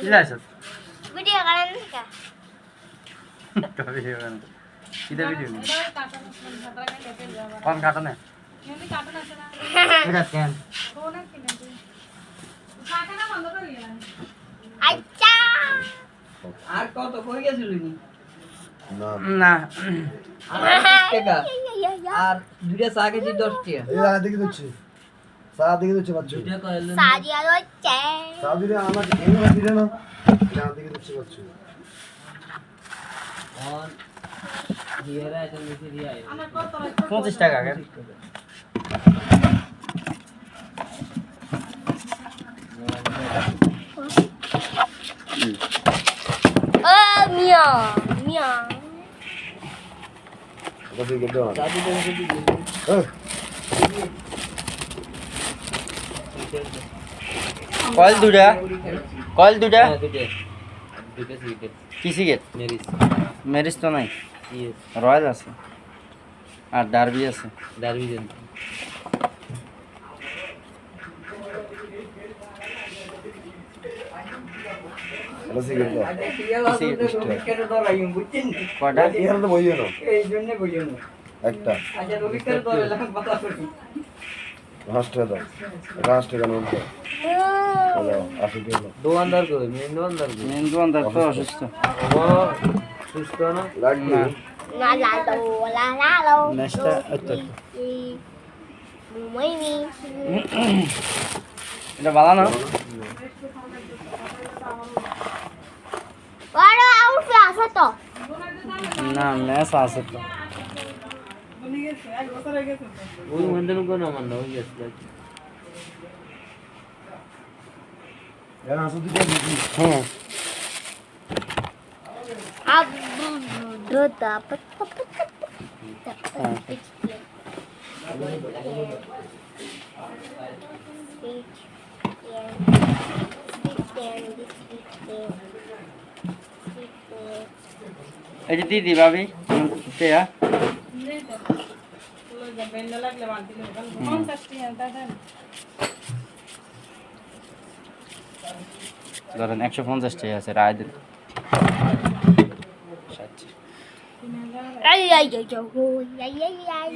ইলা আছে ভিডিও করেন না তবে এবার কিটা ভিডিও নি কোন কাটনে এমনি কার্টুন আছে না এটা কেন ফোন আছে না শাখা না বন্ধ করে গেলাম আচ্ছা আর কত কই গেছিলি নি না টাকা আর দুইটা চা কেজি 10 টাকা এই দিকে দিচ্ছি চা দিকে দিচ্ছি বাচ্চু দুইটা কইলেন সাজিয়া হচ্ছে চা দিলে আমাকে এনে দিলে না চা দিকে দিচ্ছি বাচ্চু और দিয়ারা এটা লিখে দিয়া আমার কত 25 টাকা কেন ও মিয়া মিয়া ওটা দিকে দাও চা দিতে দিতে হ্যাঁ কল দুটা কল দুটা দুইটা দুইটা সিগারেট কি সিগারেট মেরিস মেরিস তো নাই ইয়েস রয়্যাল আছে আর ডারবি আছে ডারবিজন এটা সিগারেট দাও কয়টা এখানে তো বইও না এই জন্য বইও না একটা আচ্ছা রবিকার তো এলাম কথা করি 5 টাকা দাও 5 টাকা নোট দাও হ্যালো 80 টাকা দাও দোকানদার কই মেন দোকানদার কই মেন দোকানদার তো অসুস্থ ও সুস্থ না লাগবে la la do la la lo নেক্সটটা আচ্ছা muy mi এটা ভালো না baro outfit আছে তো না ম্যাচ আছে তো বনি গেছে এক বছর হয়ে গেছে ওই মন্দির কোন আমার না ওই গেছে এর আসো দিকে দিছি হ্যাঁ ab drota এই যে দিদি ভাবি তেয়া নেই তো ওই যে বেন্ডা লাগলে বালতি নেই 50 টাকা দাদা ধরেন 150 টাকা আছে রায় দিন ay ay ay ay ay ay ay